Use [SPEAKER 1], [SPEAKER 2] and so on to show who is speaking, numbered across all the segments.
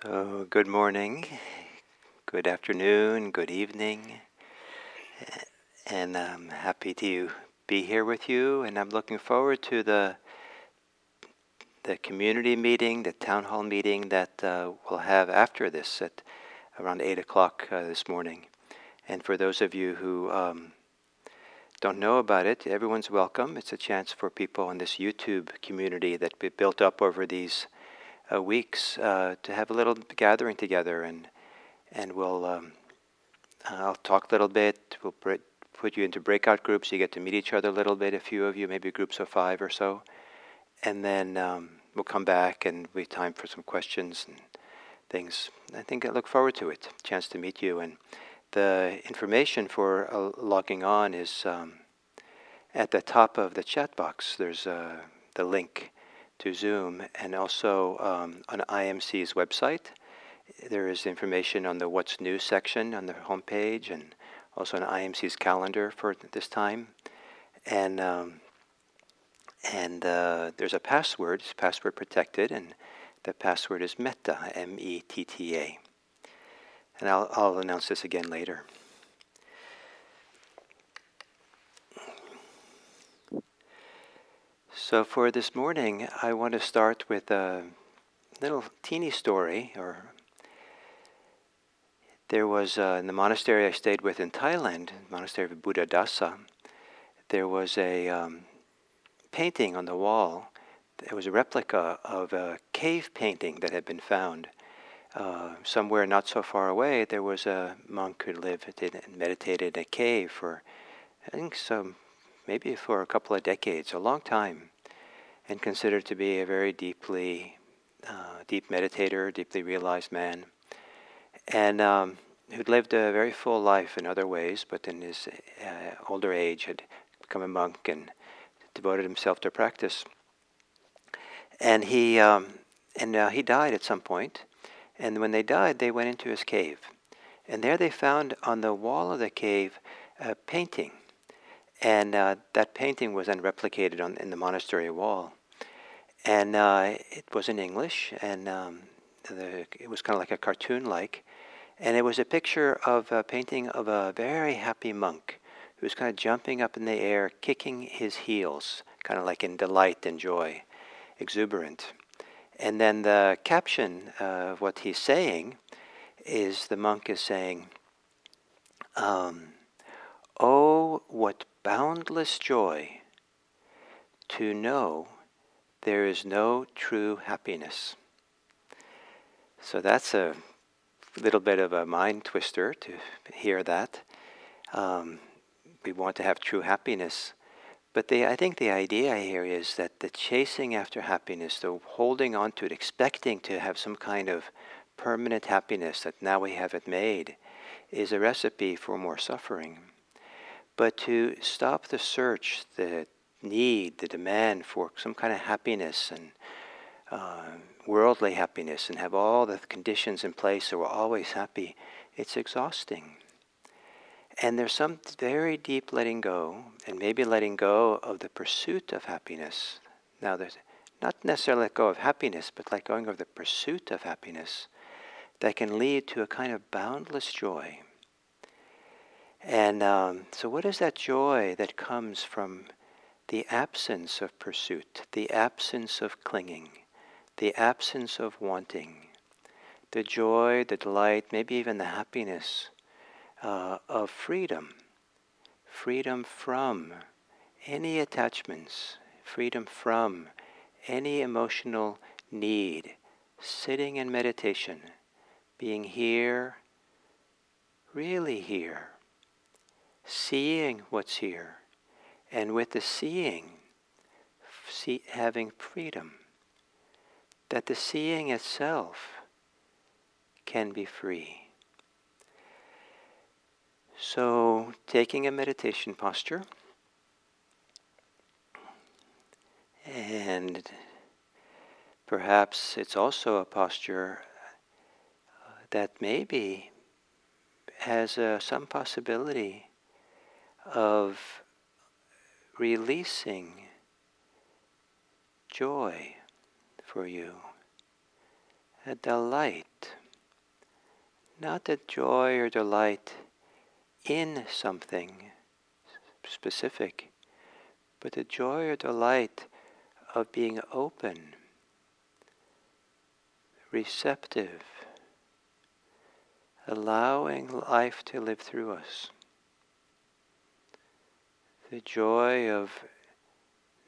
[SPEAKER 1] So, good morning, good afternoon, good evening, and I'm happy to be here with you. And I'm looking forward to the community meeting, the town hall meeting that we'll have after this at around 8 o'clock this morning. And for those of you who don't know about it, everyone's welcome. It's a chance for people in this YouTube community that we built up over these weeks to have a little gathering together, and we'll I'll talk a little bit. We'll put you into breakout groups. You get to meet each other a little bit, a few of you, maybe groups of 5 or so, and then we'll come back and we have time for some questions and things. I think I look forward to it. Chance to meet you, and the information for logging on is at the top of the chat box. There's the link to Zoom, and also on IMC's website there is information on the What's New section on the homepage, and also on IMC's calendar for this time. And there's a password. It's password protected, and the password is Metta, M-E-T-T-A. And I'll announce this again later. So for this morning, I want to start with a little teeny story. There was, in the monastery I stayed with in Thailand, monastery of Buddhadasa, there was a painting on the wall. It was a replica of a cave painting that had been found. Somewhere not so far away, there was a monk who lived and meditated in a cave for, I think, maybe for a couple of decades, a long time, and considered to be a very deep meditator, deeply realized man, and who'd lived a very full life in other ways, but in his older age had become a monk and devoted himself to practice. And he died at some point, and when they died, they went into his cave, and there they found on the wall of the cave a painting. And that painting was then replicated in the monastery wall. And it was in English, and it was kind of like a cartoon-like. And it was a picture of a painting of a very happy monk who was kind of jumping up in the air, kicking his heels, kind of like in delight and joy, exuberant. And then the caption of what he's saying is, the monk is saying, "Oh, what boundless joy to know there is no true happiness." So that's a little bit of a mind twister to hear that. We want to have true happiness. But I think the idea here is that the chasing after happiness, the holding on to it, expecting to have some kind of permanent happiness, that now we have it made, is a recipe for more suffering. But to stop the search, the need, the demand for some kind of happiness and worldly happiness, and have all the conditions in place so we're always happy, it's exhausting. And there's some very deep letting go, and maybe letting go of the pursuit of happiness. Now, there's not necessarily let go of happiness, but let go of the pursuit of happiness that can lead to a kind of boundless joy. And so what is that joy that comes from the absence of pursuit, the absence of clinging, the absence of wanting, the joy, the delight, maybe even the happiness of freedom, freedom from any attachments, freedom from any emotional need, sitting in meditation, being here, really here, seeing what's here, and with the seeing, having freedom, that the seeing itself can be free. So, taking a meditation posture, and perhaps it's also a posture that maybe has some possibility of releasing joy for you, a delight, not the joy or delight in something specific, but the joy or delight of being open, receptive, allowing life to live through us. The joy of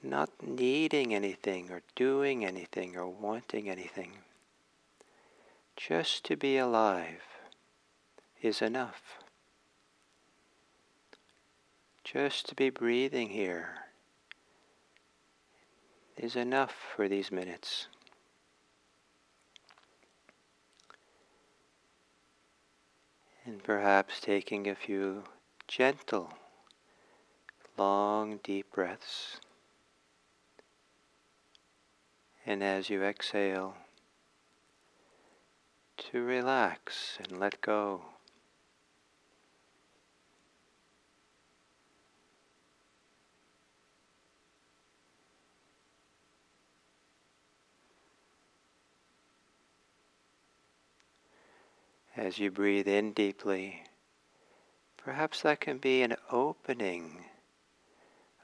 [SPEAKER 1] not needing anything or doing anything or wanting anything. Just to be alive is enough. Just to be breathing here is enough for these minutes. And perhaps taking a few gentle, long, deep breaths. And as you exhale, to relax and let go. As you breathe in deeply, perhaps that can be an opening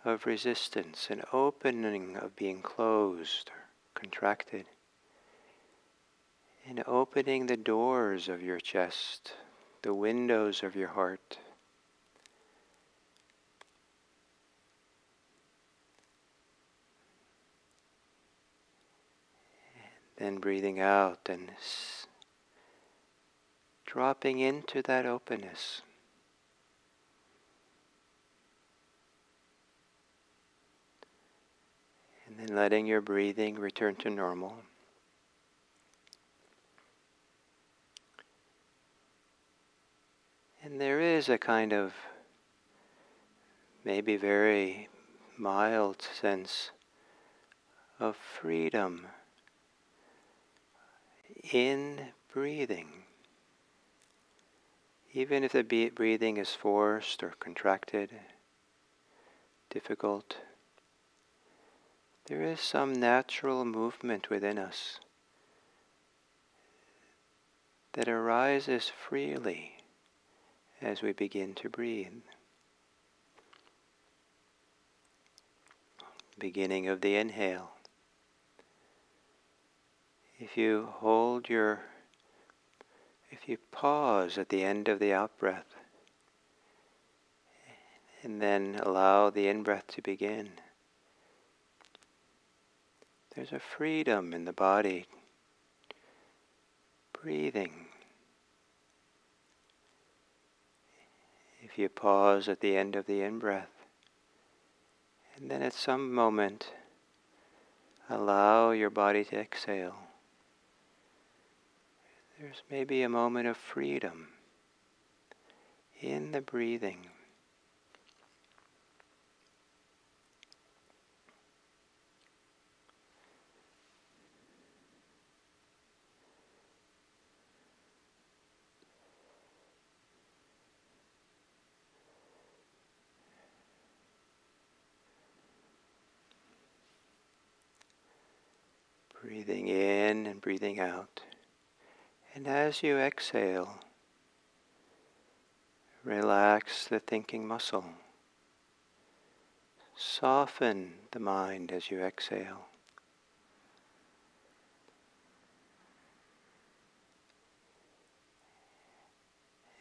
[SPEAKER 1] of resistance, an opening of being closed or contracted, and opening the doors of your chest, the windows of your heart. Then breathing out and dropping into that openness. And then letting your breathing return to normal. And there is a kind of maybe very mild sense of freedom in breathing. Even if the breathing is forced or contracted, difficult, there is some natural movement within us that arises freely as we begin to breathe. Beginning of the inhale. If you pause at the end of the out-breath, and then allow the in-breath to begin, there's a freedom in the body, breathing. If you pause at the end of the in-breath, and then at some moment, allow your body to exhale, there's maybe a moment of freedom in the breathing. Breathing in and breathing out. And as you exhale, relax the thinking muscle. Soften the mind as you exhale.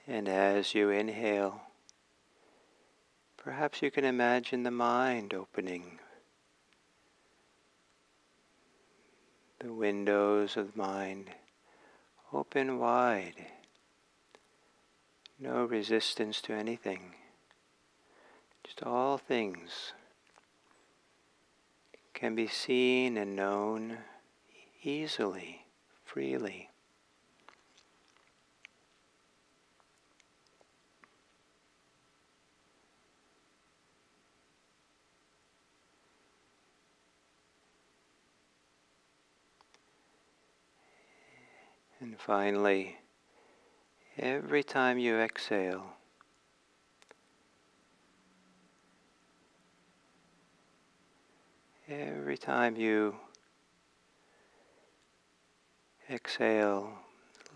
[SPEAKER 1] And as you inhale, perhaps you can imagine the mind opening. The windows of the mind open wide. No resistance to anything. Just all things can be seen and known easily, freely. And finally, every time you exhale,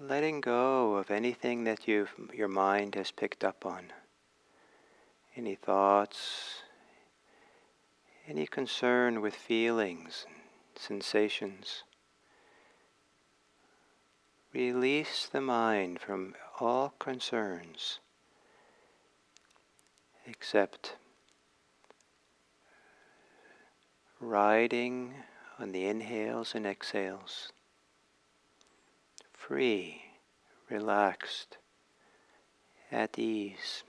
[SPEAKER 1] letting go of anything that your mind has picked up on. Any thoughts, any concern with feelings and sensations. Release the mind from all concerns except riding on the inhales and exhales, free, relaxed, at ease.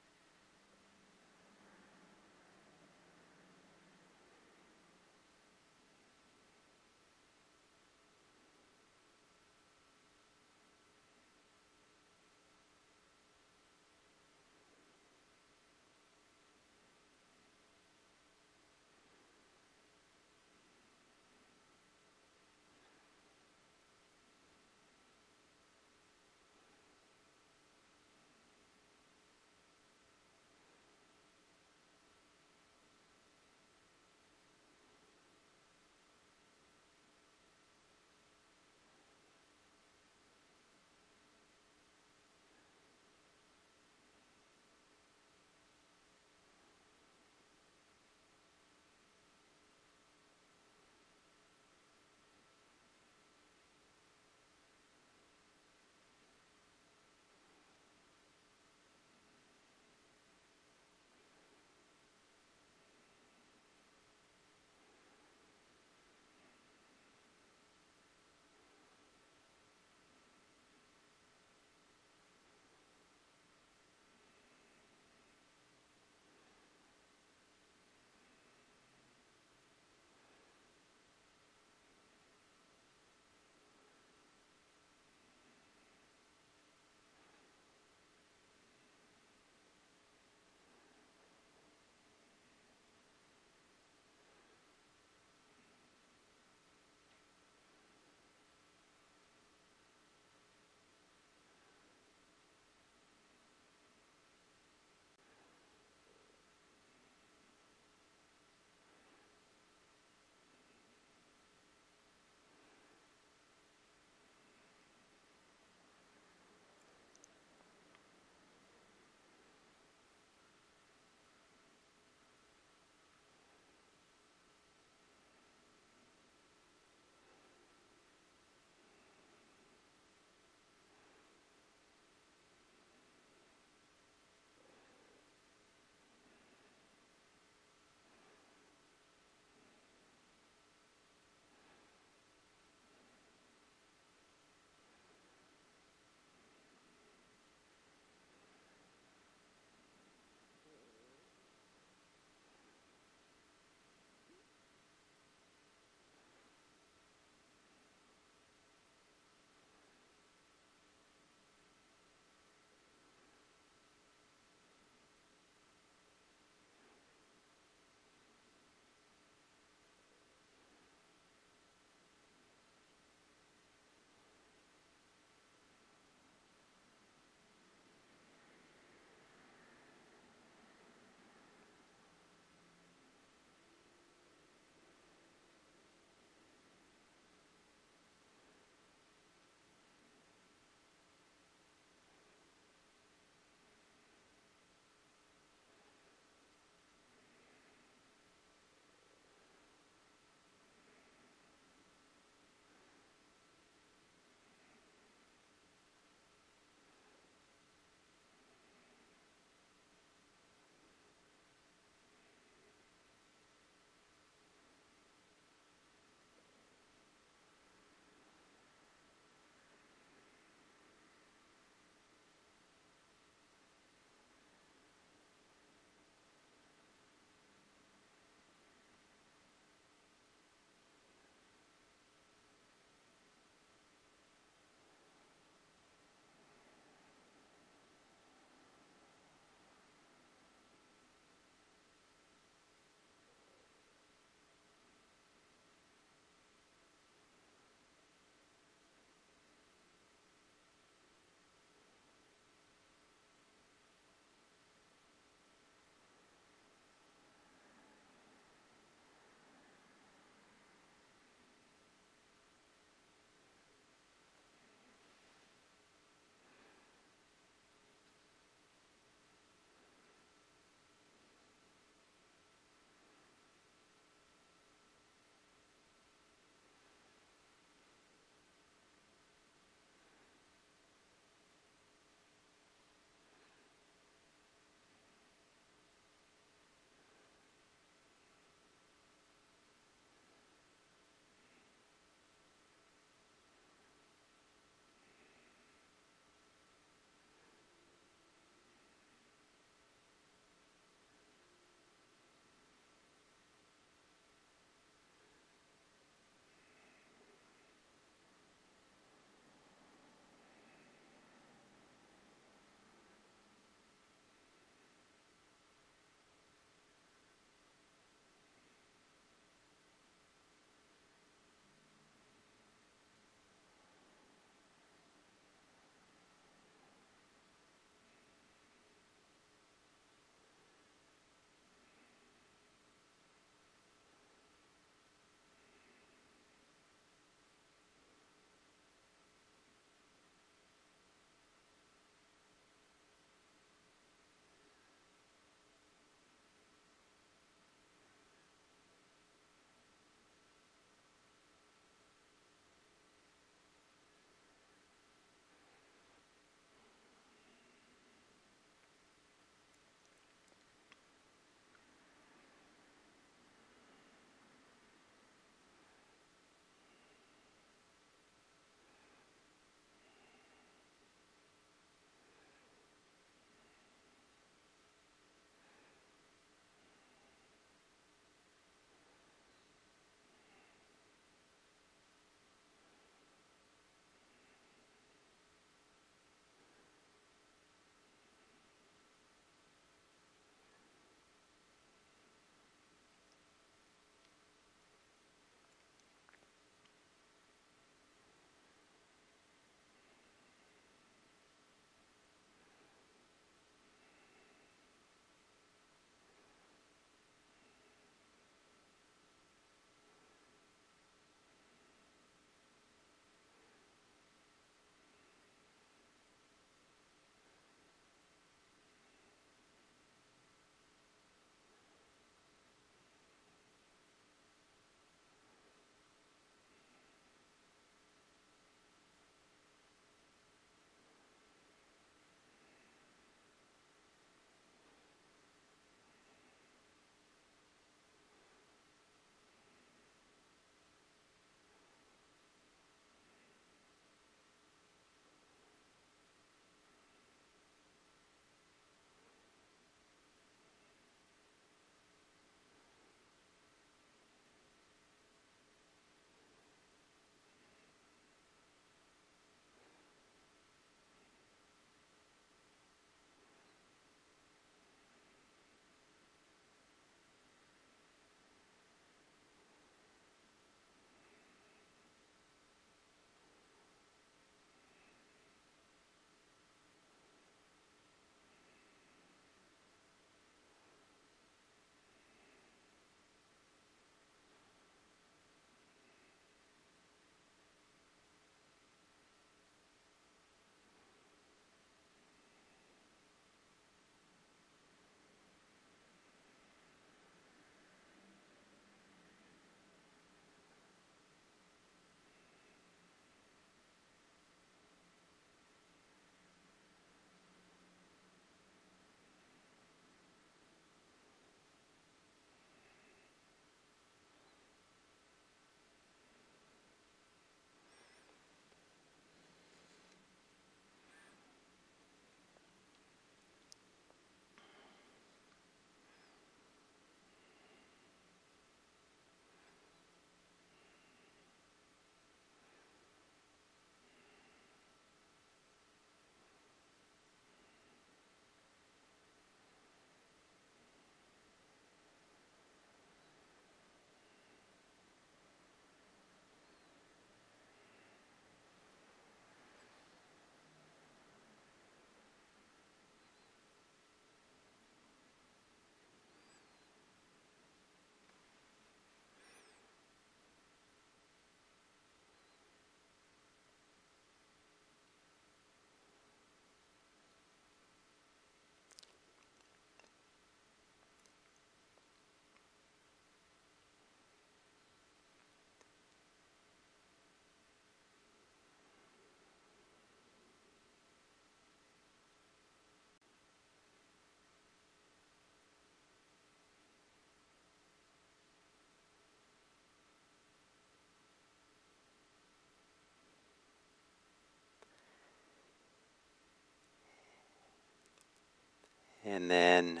[SPEAKER 1] And then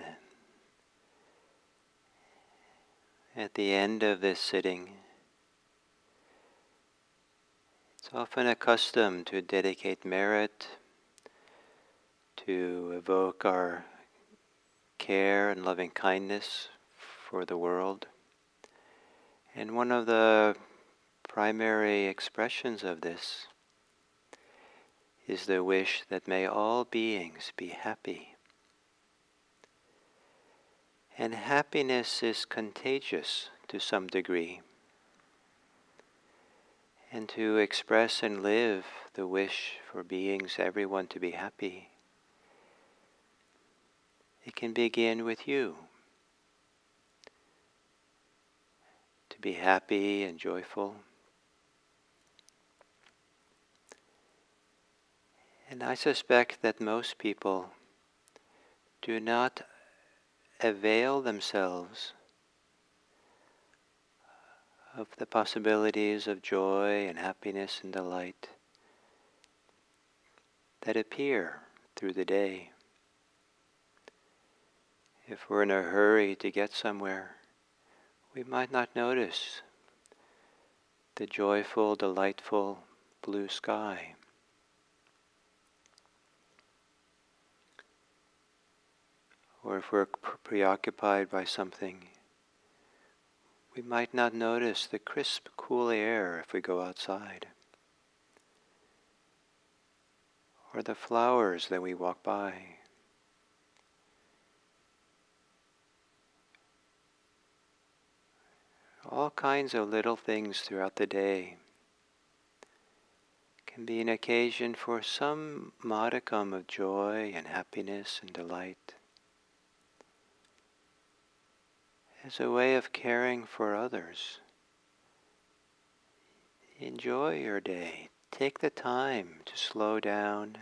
[SPEAKER 1] at the end of this sitting, it's often a custom to dedicate merit, to evoke our care and loving kindness for the world. And one of the primary expressions of this is the wish that may all beings be happy. And happiness is contagious to some degree. And to express and live the wish for beings, everyone to be happy, it can begin with you. To be happy and joyful. And I suspect that most people do not avail themselves of the possibilities of joy and happiness and delight that appear through the day. If we're in a hurry to get somewhere, we might not notice the joyful, delightful blue sky. Or if we're preoccupied by something, we might not notice the crisp, cool air if we go outside. Or the flowers that we walk by. All kinds of little things throughout the day can be an occasion for some modicum of joy and happiness and delight, as a way of caring for others. Enjoy your day. Take the time to slow down,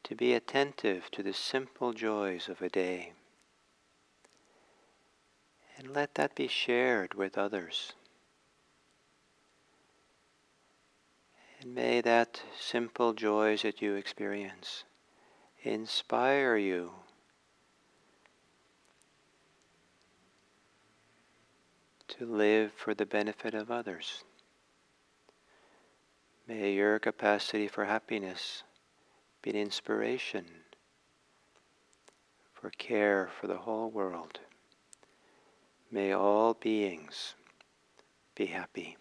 [SPEAKER 1] to be attentive to the simple joys of a day. And let that be shared with others. And may that simple joys that you experience inspire you to live for the benefit of others. May your capacity for happiness be an inspiration for care for the whole world. May all beings be happy.